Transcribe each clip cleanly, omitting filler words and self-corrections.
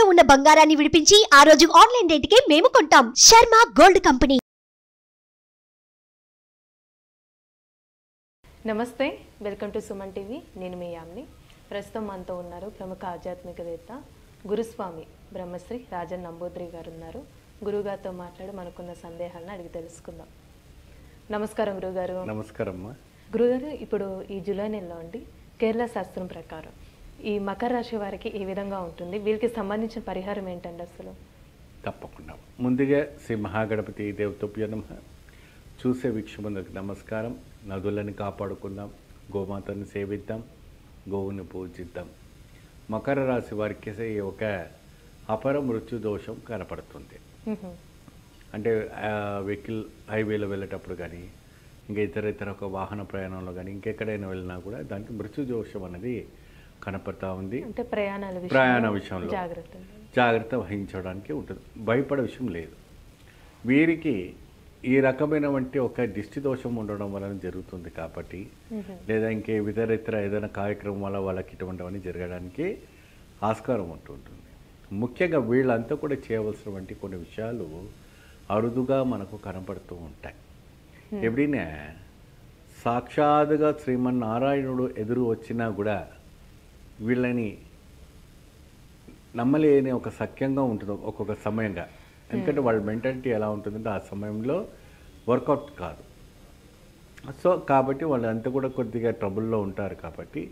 తాకట్టులో ఉన్న బంగారాన్ని విడిపించి ఆ రోజు ఆన్లైన్ రేటుకే మేము కొంటాం. Sharma gold company. నమస్తే, వెల్కమ్ టు సుమన్ టీవీ. నేను మీ యామ్ని. ప్రస్తుతం మనతో ఉన్నారు ప్రముఖ ఆధ్యాత్మికవేత్త గురుస్వామి బ్రహ్మశ్రీ రాజన్ నంబూద్రి గారు ఉన్నారు. గురుగారితో మాట్లాడి మనకున్న సందేహాలను అడిగి తెలుసుకుందాం. నమస్కారం గురుగారు. నమస్కారం. గురుగారు, ఇప్పుడు ఈ జూలై నెలలో అండి కేరళ శాస్త్రం ప్రకారం ఈ మకర రాశి వారికి ఏ విధంగా ఉంటుంది, వీరికి సంబంధించిన పరిహారం ఏంటండి అసలు? తప్పకుండా. ముందుగా శ్రీ మహాగణపతి దేవతభ్యో నమః. చూసే వీక్షకులకు నమస్కారం. నదులను కాపాడుకుందాం, గోమాతను సేవిద్దాం, గోవుని పూజిద్దాం. మకర రాశి వారికి ఒక అపర మృత్యు దోషం కనపడుతుంది. అంటే వెహికల్ హైవేలో వెళ్ళేటప్పుడు కానీ, ఇంకా ఇతర ఒక వాహన ప్రయాణంలో కానీ, ఇంకెక్కడైనా వెళ్ళినా కూడా దానికి మృత్యు దోషం అనేది కనపడతా ఉంది. అంటే ప్రయాణ విషయంలో జాగ్రత్త వహించడానికి ఉంటుంది. భయపడే విషయం లేదు. వీరికి ఈ రకమైన ఒక దిష్టి దోషం ఉండడం వలన జరుగుతుంది కాబట్టి, లేదా ఇంకే ఇతర ఏదైనా కార్యక్రమం వల్ల వాళ్ళకి ఇటువంటివన్నీ జరగడానికి ఆస్కారం ఉంటుంటుంది. ముఖ్యంగా వీళ్ళంతా కూడా చేయవలసినటువంటి కొన్ని విషయాలు అరుదుగా మనకు కనపడుతూ ఉంటాయి. ఎప్పుడైనా సాక్షాత్తుగా శ్రీమన్నారాయణుడు ఎదురు వచ్చినా కూడా వీళ్ళని నమ్మలేని ఒక సఖ్యంగా ఉంటుంది ఒక్కొక్క సమయంగా. ఎందుకంటే వాళ్ళ మెంటాలిటీ ఎలా ఉంటుందంటే ఆ సమయంలో వర్కౌట్ కాదు. సో కాబట్టి వాళ్ళంతా కూడా కొద్దిగా ట్రబుల్లో ఉంటారు. కాబట్టి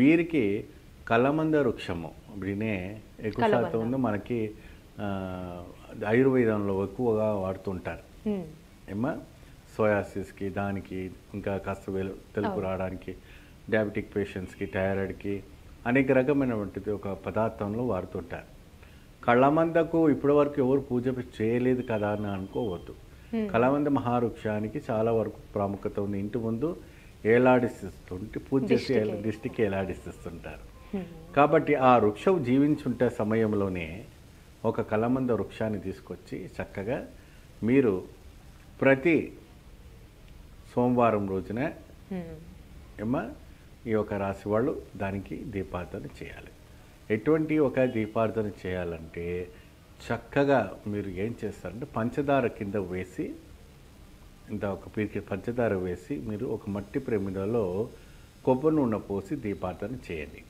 వీరికి కలమంద వృక్షము వినే ఎక్కువ శాతం ఉంది. మనకి ఆయుర్వేదంలో ఎక్కువగా వాడుతుంటారు. ఏమా సోయాసిస్కి, దానికి ఇంకా కాస్త తెలుపు రావడానికి, డయాబెటిక్ పేషెంట్స్కి, థైరాయిడ్కి అనేక రకమైనటువంటిది ఒక పదార్థంలో వాడుతుంటారు. కళ్ళమందకు ఇప్పటివరకు ఎవరు పూజ చేయలేదు కదా అని అనుకోవద్దు. కళమంద మహావృక్షానికి చాలా వరకు ప్రాముఖ్యత ఉంది. ఇంటి ముందు ఏలాడిస్తుంటే పూజ చేసి దిష్టికి ఏలాడిస్తుంటారు. కాబట్టి ఆ వృక్షం జీవించుంటే సమయంలోనే ఒక కలమంద వృక్షాన్ని తీసుకొచ్చి చక్కగా మీరు ప్రతి సోమవారం రోజున ఈ యొక్క రాశి వాళ్ళు దానికి దీపార్థన చేయాలి. ఎటువంటి ఒక దీపార్థన చేయాలంటే చక్కగా మీరు ఏం చేస్తారంటే పంచదార కింద వేసి, ఇంత ఒక పీకి పంచదార వేసి మీరు ఒక మట్టి ప్రమిదలో కొబ్బరి నూనె పోసి దీపార్థన చేయండి.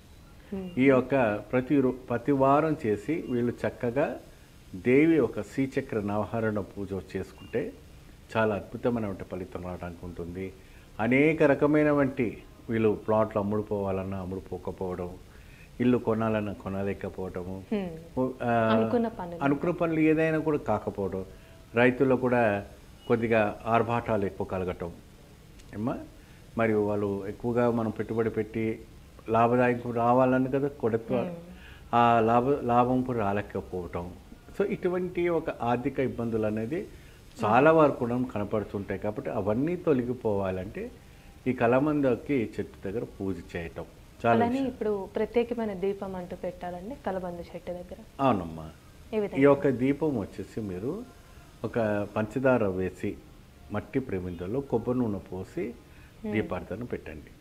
ఈ యొక్క ప్రతి వారం చేసి వీళ్ళు చక్కగా దేవి ఒక శ్రీచక్ర నవహరణ పూజ చేసుకుంటే చాలా అద్భుతమైనటువంటి ఫలితం రావడానికి ఉంటుంది. అనేక రకమైనటువంటి వీళ్ళు ప్లాట్లు అమ్ముడుపోవాలన్నా అమ్ముడుపోకపోవడం, ఇల్లు కొనాలన్నా కొనలేకపోవడము, అనుకున్న పనులు ఏదైనా కూడా కాకపోవడం, రైతుల్లో కూడా కొద్దిగా ఆర్భాటాలు ఎక్కువ కలగటం మరియు వాళ్ళు ఎక్కువగా మనం పెట్టుబడి పెట్టి లాభదాయకం రావాలని కదా కొడుతూ ఆ లాభం కూడా రాలేకపోవటం. సో ఇటువంటి ఒక ఆర్థిక ఇబ్బందులు అనేది చాలా వరకు కూడా కనపడుతుంటాయి. కాబట్టి అవన్నీ తొలగిపోవాలంటే ఈ కలమందకి చెట్టు దగ్గర పూజ చేయటం చాలా. ఇప్పుడు ప్రత్యేకమైన దీపం అంటూ పెట్టాలండి కలబంద చెట్టు దగ్గర? అవునమ్మా. ఈ యొక్క దీపం వచ్చేసి మీరు ఒక పంచదార వేసి మట్టి ప్రమిదలో కొబ్బరి నూనె పోసి దీపార్థన పెట్టండి.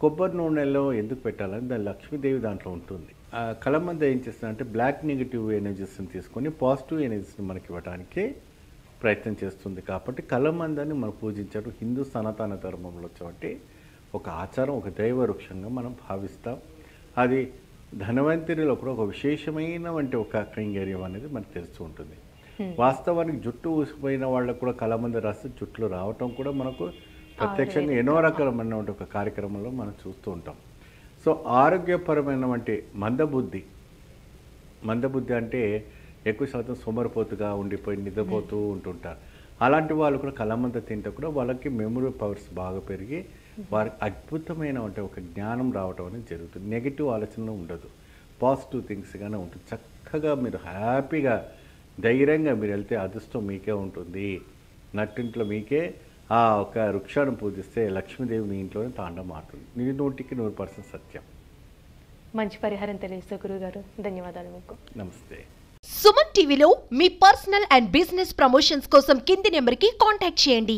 కొబ్బరి నూనెలో ఎందుకు పెట్టాలని దాని లక్ష్మీదేవి దాంట్లో ఉంటుంది. ఆ కలమంద ఏం చేస్తుందంటే బ్లాక్ నెగిటివ్ ఎనర్జీస్ని తీసుకొని పాజిటివ్ ఎనర్జీస్ని మనకి ఇవ్వడానికి ప్రయత్నం చేస్తుంది. కాబట్టి కలమందాన్ని మనం పూజించడం హిందూ సనాతన ధర్మంలో వచ్చేటువంటి ఒక ఆచారం, ఒక దైవ వృక్షంగా మనం భావిస్తాం. అది ధనవంతరిలో కూడా ఒక విశేషమైనటువంటి ఒక కైంకర్యం అనేది మనకు తెలుస్తూ ఉంటుంది. వాస్తవానికి జుట్టు ఊసిపోయిన వాళ్ళకు కూడా కలమంద రాస్తే జుట్లు రావటం కూడా మనకు ప్రత్యక్షంగా ఎన్నో రకాలమైన ఒక కార్యక్రమంలో మనం చూస్తూ ఉంటాం. సో ఆరోగ్యపరమైనటువంటి మందబుద్ధి అంటే ఎక్కువ శాతం సోమరిపోతుగా ఉండిపోయి నిద్రపోతూ ఉంటుంటారు. అలాంటి వాళ్ళు కూడా కలమంద తింటే కూడా వాళ్ళకి మెమరీ పవర్స్ బాగా పెరిగి వారికి అద్భుతమైన ఒక జ్ఞానం రావటం అనేది జరుగుతుంది. నెగిటివ్ ఆలోచన ఉండదు, పాజిటివ్ థింగ్స్గానే ఉంటుంది. చక్కగా మీరు హ్యాపీగా ధైర్యంగా మీరు వెళ్తే అదృష్టం మీకే ఉంటుంది. నట్టింట్లో మీకే ఆ ఒక వృక్షాన్ని పూజిస్తే లక్ష్మీదేవి మీ ఇంట్లోనే తాండం మారుతుంది. 100% సత్యం. మంచి పరిహారం తెలియజేస్తే గురుగారు, ధన్యవాదాలు మీకు. నమస్తే. సుమన్ టీవీలో మీ పర్సనల్ అండ్ బిజినెస్ ప్రమోషన్స్ కోసం కింది నెంబర్కి కాంటాక్ట్ చేయండి.